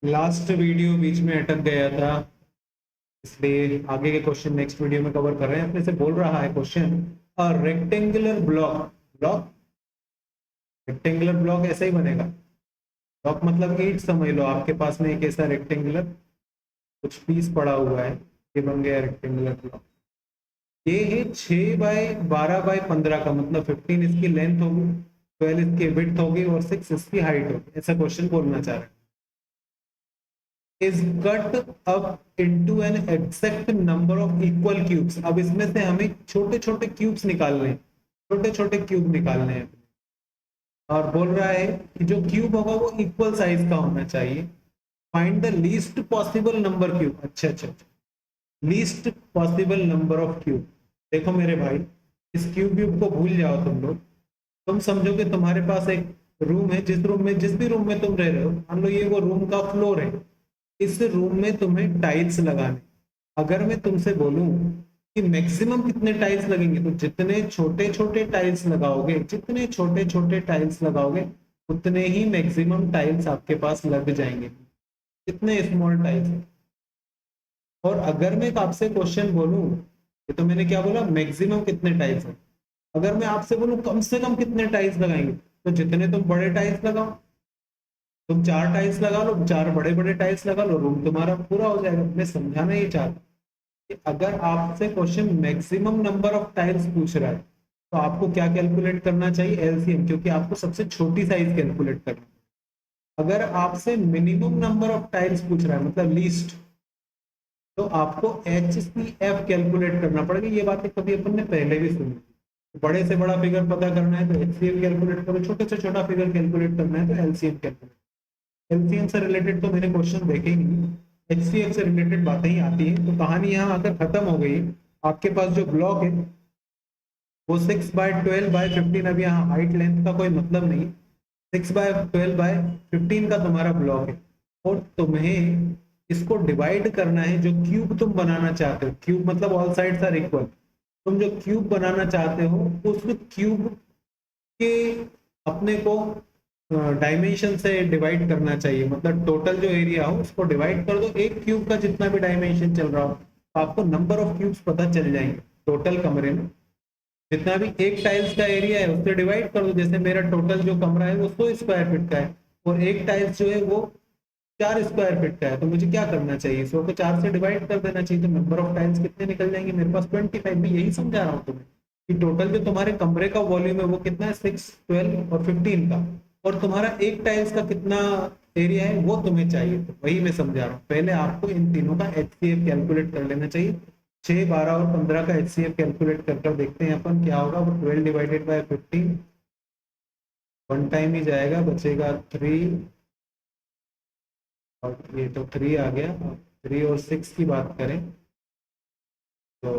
Last video बीच में अटक गया था, इसलिए आगे के क्वेश्चन नेक्स्ट वीडियो में कवर कर रहे हैं। अपने से बोल रहा है question, a rectangular block block rectangular block ऐसा ही बनेगा। ब्लॉक मतलब ईंट समझ लो, आपके पास में एक ऐसा रेक्टेंगुलर कुछ पीस पड़ा हुआ है, ये बन गया रेक्टेंगुलर ब्लॉक। ये है 6/12/15 का, मतलब 15 इसकी लेंथ होगी, 12 इसकी विड्थ होगी और 6 इसकी हाइट होगी। ऐसा क्वेश्चन बोलना चाह रहे हैं। is cut up into an exact number of equal cubes। अब इसमें से हमें छोटे छोटे क्यूब्स निकालने हैं, छोटे छोटे क्यूब निकालने हैं। और बोल रहा है कि जो क्यूब होगा वो इक्वल साइज का होना चाहिए। Find the least possible number cube. अच्छा अच्छा, least possible number of cube. देखो मेरे भाई, इस क्यूब को भूल जाओ तुम लोग। तुम समझो कि तुम्हारे पास एक रूम है, जिस भी रूम में तुम रह रहे हो, मान लो ये वो रूम का फ्लोर है। इस रूम में तुम्हें टाइल्स लगाने, अगर मैं तुमसे बोलूं कि मैक्सिमम कितने टाइल्स लगेंगे, तो जितने छोटे छोटे टाइल्स लगाओगे, जितने छोटे छोटे टाइल्स लगाओगे उतने ही मैक्सिमम टाइल्स आपके पास लग जाएंगे, कितने स्मॉल टाइल्स। और अगर मैं आपसे क्वेश्चन बोलूं, ये तो मैंने क्या बोला, मैक्सिमम कितने टाइल्स है। अगर मैं आपसे बोलूं कम से कम कितने टाइल्स लगाएंगे, तो जितने तुम बड़े टाइल्स लगाओ, तुम 4 टाइल्स लगा लो, 4 बड़े बड़े टाइल्स लगा लो, रूम तुम्हारा पूरा हो जाएगा। मैं समझाना ये चाहता कि अगर आपसे question maximum number of tiles पूछ रहा है, तो आपको क्या कैलकुलेट करना चाहिए, एलसीएम, क्योंकि आपको सबसे छोटी साइज कैलकुलेट करना है। अगर आपसे मिनिमम नंबर ऑफ टाइल्स पूछ रहा है, मतलब लीस्ट, तो आपको एचसीएफ कैलकुलेट करना पड़ेगा। ये बातें कभी अपन ने पहले भी सुनी। बड़े से बड़ा फिगर पता करना है तो एचसीएफ कैलकुलेट करो, छोटे से छोटा फिगर कैलकुलेट करना है तो एलसीएम कैलकुलेट। एलसीएम से रिलेटेड तो मैंने क्वेश्चन देखे ही नहीं, एचसीएफ से रिलेटेड बातें ही आती हैं। तो कहानी यहाँ आकर खत्म हो गई। आपके पास जो ब्लॉक है वो 6/12/15, अब यहाँ हाइट लेंथ का कोई मतलब नहीं, 6/12/15 का तुम्हारा ब्लॉक है। और तुम्हें इसको डिवाइड करना है, जो क्यूब तुम बनाना चाहते हो, क्यूब मतलब ऑल साइड्स आर इक्वल। तुम जो क्यूब बनाना चाहते हो उस क्यूब के अपने को डायमेंशन से डिवाइड करना चाहिए, मतलब टोटल जो एरिया हो उसको डिवाइड कर दो, एक क्यूब का जितना भी डायमेंशन चल रहा हो, तो आपको नंबर ऑफ क्यूब्स पता चल जाएंगे टोटल कमरे में। जितना भी एक टाइल्स का एरिया है उससे डिवाइड कर दो। जैसे मेरा टोटल जो कमरा है वो 100 स्क्वायर फीट का है, और एक टाइल्स जो है वो 4 स्क्वायर फीट का है, तो मुझे क्या करना चाहिए, 100 को 4 से डिवाइड कर देना चाहिए। तो नंबर ऑफ टाइल्स कितने निकल जाएंगे मेरे पास, 25। मैं यही समझा रहा हूँ तुम्हें कि टोटल जो तुम्हारे कमरे का वॉल्यूम है वो कितना है, 6, 12 और 15 का, और तुम्हारा एक टाइल्स का कितना एरिया है वो तुम्हें चाहिए। तो वही मैं समझा रहा हूँ, पहले आपको इन तीनों का एचसीएफ कैलकुलेट कर लेना चाहिए। 6, 12 और 15 का एचसीएफ कैलकुलेट कर देखते हैं अपन क्या होगा। वो 12/15, वन टाइम ही जाएगा, बचेगा 3, और ये तो 3 आ गया। 3 और 6 की बात करें तो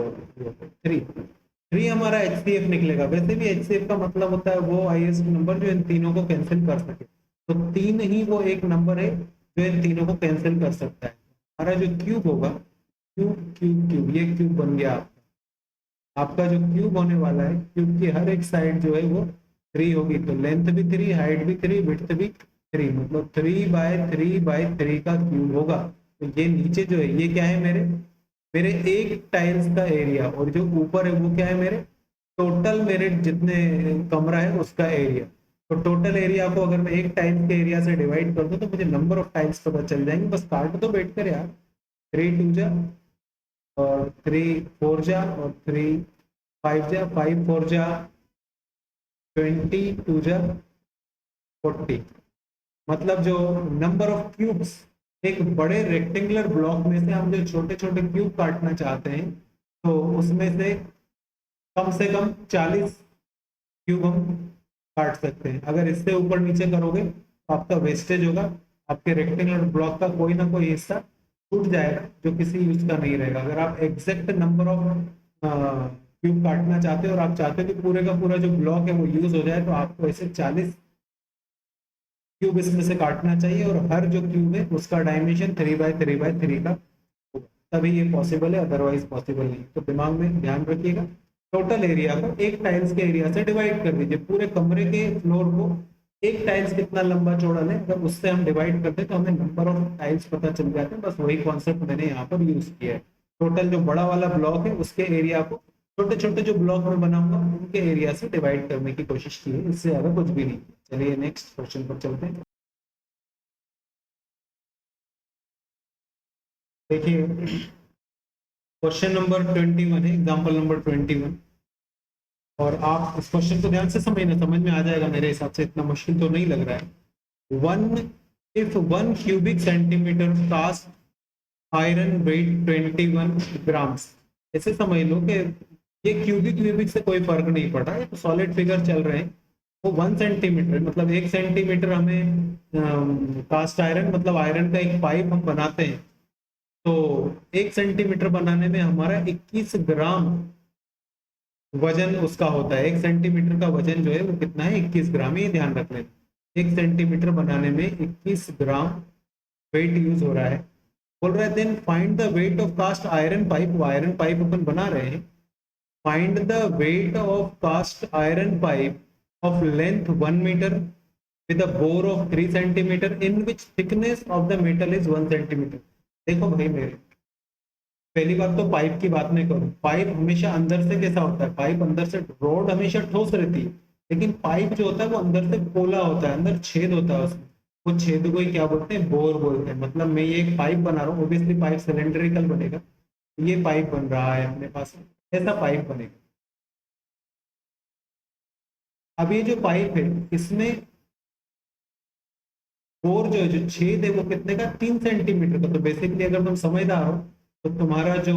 3 हमारा एचसीएफ निकलेगा। वैसे भी एचसीएफ का मतलब होता है वो हाईएस्ट नंबर जो इन तीनों को कैंसिल कर सके। तो 3 ही वो एक नंबर है जो इन तीनों को कैंसिल कर सकता है। हमारा जो क्यूब होगा, क्यूब क्यूब क्यूब, ये क्यूब बन गया आपका जो क्यूब होने वाला है। क्यूब की हर एक साइड जो है वो 3 होगी, तो लेंथ भी 3, हाइट भी 3, विड्थ भी 3, मतलब 3/3/3 का क्यूब होगा। तो ये नीचे जो है ये क्या है, मेरे मेरे एक टाइल्स का एरिया, और जो ऊपर है वो क्या है, मेरे टोटल, मेरे जितने कमरा है उसका एरिया। तो टोटल एरिया को अगर मैं एक टाइल्स के एरिया से डिवाइड कर दूं तो मुझे नंबर ऑफ टाइल्स पता चल जाएंगे। बस काट दो बैठ कर यार, 3 2 जा, और 3 4 जा, और 3 5 जा, 5 4 जा 20, 2 जा 40। मतलब जो नंबर ऑफ क्यूब्स एक बड़े रेक्टेंगुलर ब्लॉक में से हम जो छोटे छोटे क्यूब काटना चाहते हैं, तो उसमें से कम 40 क्यूब हम काट सकते हैं। अगर इससे ऊपर नीचे करोगे तो आपका वेस्टेज होगा, आपके रेक्टेंगुलर ब्लॉक का कोई ना कोई हिस्सा छूट जाएगा जो किसी यूज का नहीं रहेगा। अगर आप एग्जैक्ट नंबर ऑफ क्यूब काटना चाहते हो और आप चाहते हो कि पूरे का पूरा जो ब्लॉक है वो यूज हो जाए, तो आपको ऐसे 40 क्यूब इसमें से काटना चाहिए, और हर जो क्यूब है उसका डायमेंशन 3/3/3 का होगा, तभी ये पॉसिबल है, अदरवाइज पॉसिबल नहीं। तो दिमाग में ध्यान रखिएगा, टोटल एरिया को एक टाइल्स के एरिया से डिवाइड कर दीजिए, पूरे कमरे के फ्लोर को एक टाइल्स कितना लंबा चौड़ा है, अगर उससे हम डिवाइड करते हैं तो हमें नंबर ऑफ टाइल्स पता चल जाते हैं। बस वही कॉन्सेप्ट मैंने यहाँ पर यूज किया है। टोटल जो बड़ा वाला ब्लॉक है उसके एरिया को छोटे छोटे जो ब्लॉक में बनाऊंगा उनके एरिया से डिवाइड करने की कोशिश की है, इससे ज्यादा कुछ भी नहीं। चलिए नेक्स्ट क्वेश्चन पर चलते हैं। देखिए क्वेश्चन नंबर 21 है, एग्जाम्पल नंबर 21। और आप इस क्वेश्चन को ध्यान से समझना, समझ में आ जाएगा मेरे हिसाब से, इतना मुश्किल तो नहीं लग रहा है। One if 1 cubic centimeter cast iron weight 21 grams. ऐसे समझ लो कि ये क्यूबिक क्यूबिक से कोई फर्क नहीं पड़ रहा है, तो सॉलिड फिगर चल रहे हैं। वो 1 सेंटीमीटर मतलब 1 सेंटीमीटर हमें कास्ट आयरन मतलब आयरन का एक पाइप हम बनाते हैं, तो 1 सेंटीमीटर बनाने में हमारा 21 ग्राम वजन उसका होता है। 1 सेंटीमीटर का वजन जो है वो कितना है, 21 ग्राम, ये ध्यान रख लें। 1 सेंटीमीटर बनाने में 21 ग्राम वेट यूज हो रहा है। बोल रहा है then find the weight of cast iron pipe. वो आयरन पाइप अपन बना रहे हैं। Find the weight of cast iron pipe of length 1 metre with a bore of 3 centimetre in which thickness of the metal is 1 centimetre. देखो भाई मेरे, पहली बात तो पाइप की बात नहीं करूं। पाइप हमेशा अंदर से कैसा होता है, पाइप अंदर से, रोड हमेशा ठोस रहती है, लेकिन पाइप जो होता है वो अंदर से पोला होता है, अंदर छेद होता है उसमें। वो छेद को ही क्या बोलते हैं, बोर बोलते हैं। मतलब मैं ये एक पाइप बना रहा हूँ, ऑब्वियसली पाइप सिलेंड्रिकल बनेगा। ये पाइप बन रहा है अपने पास, ऐसा पाइप बनेगा। अब ये जो पाइप है इसमें बोर जो है, जो छेद है वो कितने का, 3 सेंटीमीटर का। तो बेसिकली अगर तुम समझदार हो तो तुम्हारा जो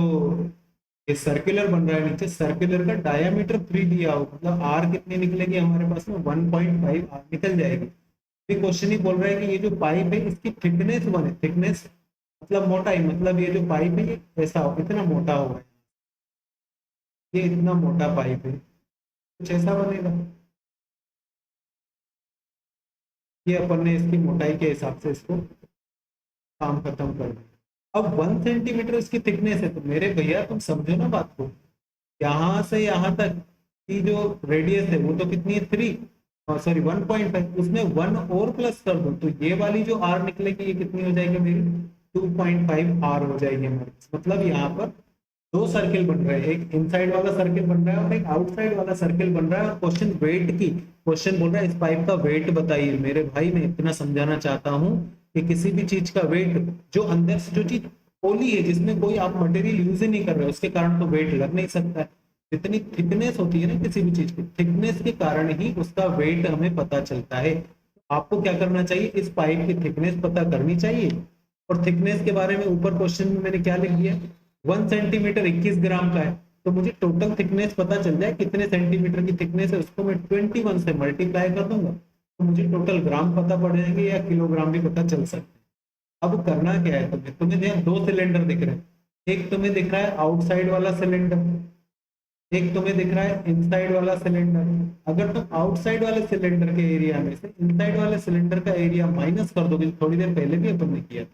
ये सर्कुलर बन रहा है नीचे, सर्कुलर का डायमीटर 3 दिया हो, मतलब आर कितनी निकलेगी हमारे पास में, 1.5 आर निकल जाएगी। फिर क्वेश्चन ही बोल रहा है कि ये जो पाइप है इसकी थिकनेस बने। थिकनेस मतलब मोटाई, मतलब ये जो पाइप है ये ऐसा हो, इतना मोटा होगा, ये इतना मोटा पाइप है, कुछ ऐसा बनेगा। ये अपन ने इसकी मोटाई के हिसाब से इसको काम खत्म कर दिया। अब 1 सेंटीमीटर इसकी थिकनेस है, तो मेरे भैया तुम समझो ना बात को, यहाँ से यहाँ तक की जो रेडियस है वो तो कितनी है, 3, सॉरी 1.5, उसमें 1 और प्लस कर दो तो ये वाली जो आर निकलेगी ये कितनी हो जाएगी मेरी, 2.5 आर हो जाएगी हमारी। मतलब यहाँ पर दो सर्किल बन रहे हैं, एक इनसाइड वाला सर्किल बन रहा है और एक आउटसाइड वाला सर्किल बन रहा है। और क्वेश्चन वेट की, क्वेश्चन बोल रहा है इस पाइप का वेट बताइए। मेरे भाई मैं इतना समझाना चाहता हूँ कि किसी भी चीज का वेट, जो अंदर से जो चीज पोली है जिसमें कोई आप मटेरियल यूज ही नहीं कर रहे, उसके कारण तो वेट लग नहीं सकता है। जितनी थिकनेस होती है ना किसी भी चीज की, थिकनेस के कारण ही उसका वेट हमें पता चलता है। आपको क्या करना चाहिए, इस पाइप की थिकनेस पता करनी चाहिए। और थिकनेस के बारे में ऊपर क्वेश्चन में मैंने क्या लिख दिया, 1 सेंटीमीटर 21 ग्राम का है, तो मुझे टोटल थिकनेस पता चल जाए कितने सेंटीमीटर की थिकनेस है, उसको मैं 21 से मल्टीप्लाई कर दूंगा तो मुझे टोटल ग्राम पता पड़ जाएंगे या किलोग्राम भी पता चल सकते हैं। अब करना क्या है, तुम्हें ध्यान, दो सिलेंडर दिख रहे हैं। एक तुम्हें दिख रहा है आउटसाइड वाला सिलेंडर, एक तुम्हें दिख रहा है इनसाइड वाला सिलेंडर। अगर तुम आउटसाइड वाले सिलेंडर के एरिया में से इनसाइड वाले सिलेंडर का एरिया माइनस कर दोगे, थोड़ी देर पहले भी तुमने किया था,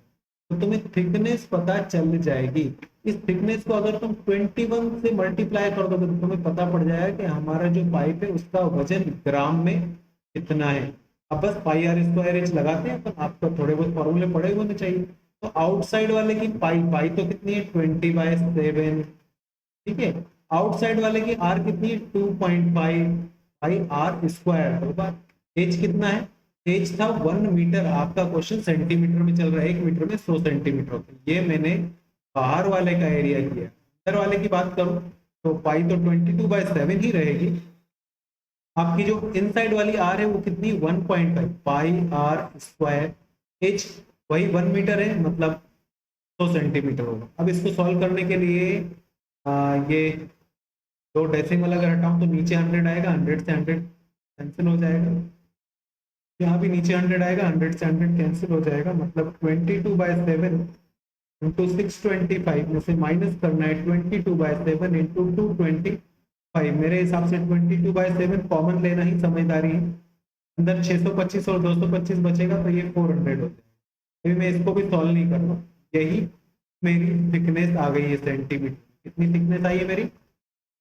तो तुम्हें थिकनेस पता चल जाएगी। इस थिकनेस को अगर तुम 21 से मल्टीप्लाई कर दोगे तो तुम्हें पता पड़ जाएगा कि हमारा जो पाइप है उसका वजन ग्राम में कितना है। अब बस पाई आर स्क्वायर एच लगाते हैं, तो आपको थोड़े बहुत फॉर्मूले पड़े होने चाहिए। तो आउटसाइड वाले की पाई, पाई तो कितनी है 20/7, ठीक है। आउटसाइड वाले की आर कितनी है 2.5 बाई आर स्क्वायर होगा। एच कितना है, एच था 1 मीटर। आपका क्वेश्चन सेंटीमीटर में चल रहा है, 1 मीटर में 100 सेंटीमीटर होता है। ये मैंने बाहर वाले का एरिया किया। अंदर वाले की बात करूं तो पाई तो 22/7 ही रहेगी। आपकी जो इनसाइड वाली आर है वो कितनी, 1.5 पाई आर स्क्वायर। एच वही 1 मीटर है, मतलब 100 सेंटीमीटर होगा। अब इसको सॉल्व करने के लिए ये दो डेसिमल अगर हटाऊं तो नीचे 100 आएगा, 100 से 100 कैंसिल हो जाएगा। यहाँ भी नीचे 100 आएगा, 100 से 100 कैंसिल हो जाएगा। मतलब 22/7 इंटू 625 में से माइनस करना है 22/7 इंटू 225। मेरे हिसाब से 22/7 कॉमन लेना ही समझदारी है। अंदर 625 और 225 बचेगा तो ये 400 हो जाएगा। अभी मैं इसको भी सॉल्व नहीं कर रहा हूँ। यही मेरी थिकनेस आ गई है सेंटीमीटर। कितनी थिकनेस आई है मेरी,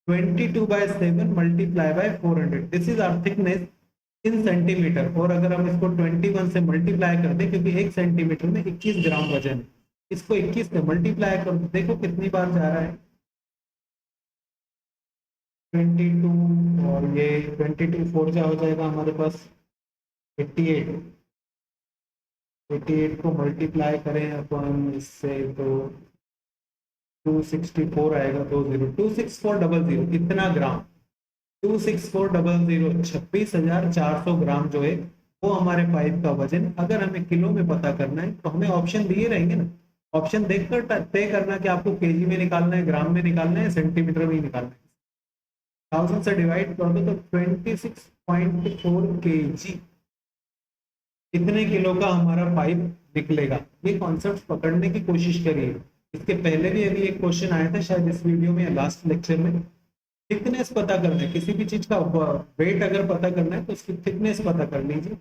22/7 multiply by 400, this is our thickness. In centimetre, और अगर हम इसको 21 से मल्टीप्लाई कर दें, क्योंकि 1 सेंटीमीटर में 21 ग्राम वजन है, इसको 21 से मल्टीप्लाई कर दो, देखो कितनी बार जा रहा है, 22, और ये 22 4 जा हो जाएगा हमारे पास 88। 88 को मल्टीप्लाई करें अपन इससे तो 264 आएगा, 26400, कितना ग्राम, 26400, 26,400 ग्राम जो है वो हमारे पाइप का वजन। अगर हमें किलो में पता करना है तो हमें ऑप्शन दिए रहेंगे ना, ऑप्शन देखकर तय करना कि आपको केजी में निकालना है, ग्राम में निकालना है, सेंटीमीटर में ही निकालना है। 1000 से डिवाइड कर दो तो 26.4 केजी, इतने किलो का हमारा पाइप निकलेगा। ये कॉन्सेप्ट पकड़ने की कोशिश करिए। इसके पहले भी अभी एक क्वेश्चन आया था शायद इस वीडियो में या लास्ट लेक्चर में, थिकनेस पता करना है, किसी भी चीज का वेट अगर पता करना है तो उसकी थिकनेस पता कर लीजिए।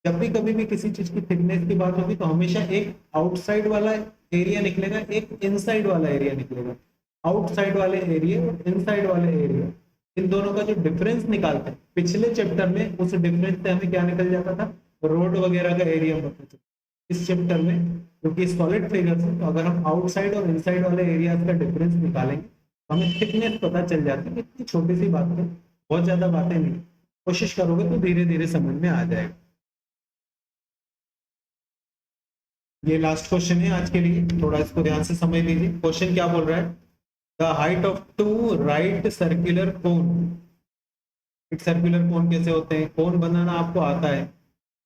जब भी कभी भी किसी चीज की थिकनेस की बात होगी तो हमेशा एक आउटसाइड वाला एरिया निकलेगा, एक इनसाइड वाला एरिया निकलेगा। आउटसाइड वाले एरिया और इनसाइड वाले एरिया, इन दोनों का जो डिफरेंस निकालते हैं, पिछले चैप्टर में उस डिफरेंस से हमें क्या निकल जाता था, रोड वगैरह का एरिया पता चलता। इस चैप्टर में क्योंकि सॉलिड फिगर्स है तो अगर हम आउटसाइड और इनसाइड वाले एरियाज का डिफरेंस निकालेंगे तो हमें थिकनेस पता चल जाती है। इतनी छोटी सी बात है, बहुत ज्यादा बातें नहीं, कोशिश करोगे तो धीरे धीरे समझ में आ जाएगा। ये लास्ट क्वेश्चन है आज के लिए, थोड़ा इसको ध्यान से समझ लीजिए। क्वेश्चन क्या बोल रहा है, the height of to right circular cone. एक सर्कुलर कोन कैसे होते हैं, कोन बनाना आपको आता है,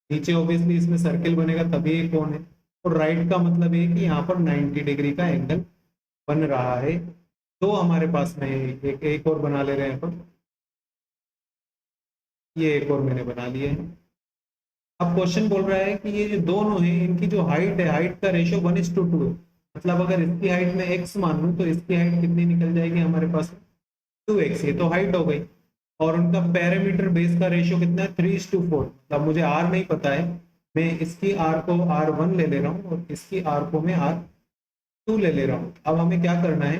नीचे ऑब्वियसली इसमें सर्किल बनेगा तभी ये कोन है, और राइट का मतलब है कि यहाँ पर 90 डिग्री का एंगल बन रहा है। तो हमारे पास में एक और बना ले रहे हैं अपन, ये एक और मैंने बना लिए है। अब क्वेश्चन बोल रहा है कि ये जो दोनों है इनकी जो हाइट है, हाइट का रेशियो 1:2 है। मतलब अगर इसकी हाइट में x मान लूं तो इसकी हाइट कितनी निकल जाएगी हमारे पास, 2x। ये तो हाइट हो गई, और उनका पैरामीटर बेस का रेशियो कितना है, 3:4। मतलब मुझे r नहीं पता है, मैं इसकी r को r1 ले ले रहा हूँ और इसकी r को मैं r2 ले ले रहा हूँ। अब हमें क्या करना है,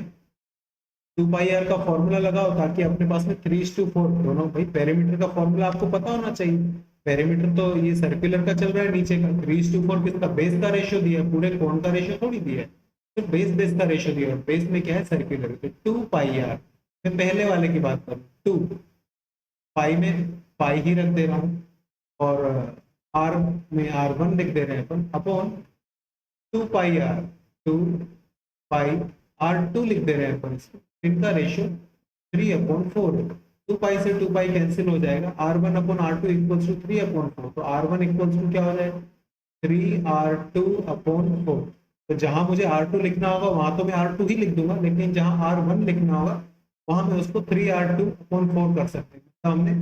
2πr का फॉर्मूला लगाओ ताकि अपने पास में 3:4 दोनों, भाई पेरीमीटर का फॉर्मूला आपको पता होना चाहिए। पेरीमीटर तो ये सर्कुलर का चल रहा है नीचे का, 3:4 किसका, बेस का रेशियो दिया है, पूरे कोण का रेशियो थोड़ी दिया है, तो बेस बेस का रेशियो दिया है, बेस में क्या है सर्कुलर, तो 2πr। मैं पहले वाले की बात करूँ 2 पाई में पाई ही रख दे रहा हूँ, और r में r1 लिख दे रहे हैं अपन, अपॉन 2πr 2πr2 लिख दे रहे हैं अपन इसको, इनका रेशियो 3/4 है। 2π से 2π कैंसिल हो जाएगा, r1/r2 इक्वल्स टू 3/4, तो r1 इक्वल्स टू क्या हो जाएगा, 3r2/4। तो जहां मुझे r2 लिखना होगा वहां तो मैं r2 ही लिख दूंगा, लेकिन जहां r1 लिखना होगा वहां मैं उसको 3r2/4 कर सकते हैं। तो हमने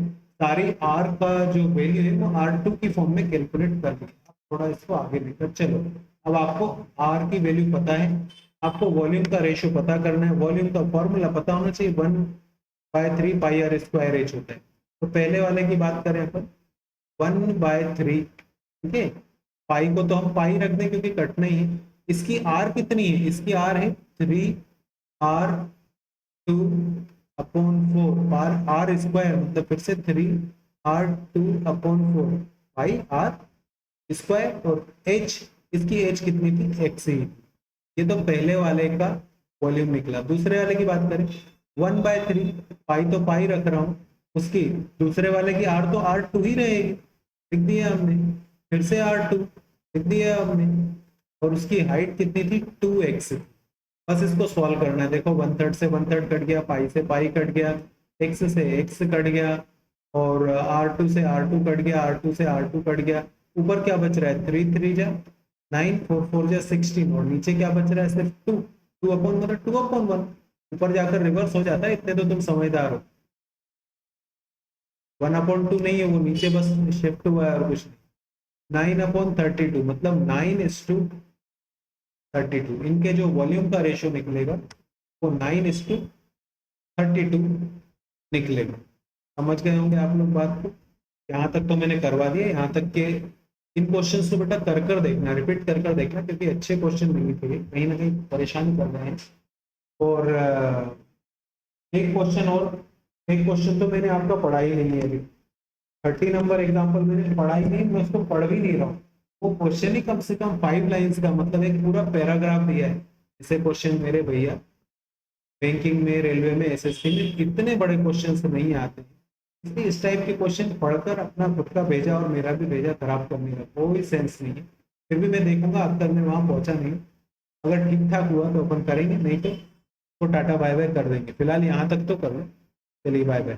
सारी r का जो वैल्यू है वो r2 की फॉर्म में कैलकुलेट कर लिया। थोड़ा इसको आगे लेकर चलो, अब आपको r की वैल्यू पता है, आपको वॉल्यूम का रेशियो पता करना है, वॉल्यूम का फॉर्मूला पता होना चाहिए, 1/3πr²h होता है। तो पहले वाले की बात करें अपन, 1/3, ठीक है, पाई को तो हम पाई रख दें क्योंकि कटना ही है। इसकी r कितनी है, इसकी r है 3r2/4, r स्क्वायर मतलब फिर से 3r2/4 बाई r स्क्वायर, और h, इसकी h कितनी थी, x ही। ये तो पहले वाले का वॉल्यूम निकला। दूसरे वाले की बात करें, 1/3, पाई तो पाई रख रहा हूँ, उसकी दूसरे वाले की r तो r2 ही रहेगी, लिख दिया हमने, फिर से r2 लिख दिया हमने, और उसकी हाइट कितनी थी, 2x। बस इसको सॉल्व करना है। देखो 1/3 से 1/3 कट गया, पाई से पाई कट गया, x से x कट गया, और r2 से r2 कट गया, r2 से r2 कट गया। ऊपर क्या बच रहा है, 3 3 जा 9, 4 4 जा 16, और नीचे क्या बच रहा है, सिर्फ 2, 2/1, 2/1। ऊपर जाकर रिवर्स हो जाता है, इतने तो तुम समझदार हो। 1/2 नहीं है वो, नीचे बस शिफ्ट हुआ है और कुछ नहीं। 9/32 मतलब 9:32। इनके जो वॉल्यूम का रेशियो निकलेगा वो 9:32 निकलेगा। समझ गए होंगे आप लोग बात को, यहाँ तक तो मैंने करवा दिया। यहाँ तक के इन क्वेश्चंस को बेटा कर कर देखना, रिपीट कर कर देखना, क्योंकि अच्छे क्वेश्चन नहीं थे, कहीं ना कहीं परेशान कर रहे हैं। और एक क्वेश्चन तो मैंने आपका पढ़ा ही नहीं है अभी, 30 नंबर एग्जाम्पल मैंने पढ़ा ही नहीं, मैं उसको पढ़ भी नहीं रहा हूँ। वो क्वेश्चन ही कम से कम 5 लाइंस का, मतलब एक पूरा पैराग्राफ दिया है। ऐसे क्वेश्चन मेरे भैया बैंकिंग में, रेलवे में, एसएससी में इतने बड़े क्वेश्चन नहीं आते, इसलिए इस टाइप के क्वेश्चन पढ़कर अपना खुद का भेजा और मेरा भी भेजा खराब करने का कोई सेंस नहीं है। फिर भी मैं देखूंगा, अब तक मैं वहां पहुंचा नहीं, अगर ठीक ठाक हुआ तो अपन करेंगे, नहीं तो टाटा बाय बाय कर देंगे। फिलहाल यहाँ तक तो कर लो, चलिए बाय बाय।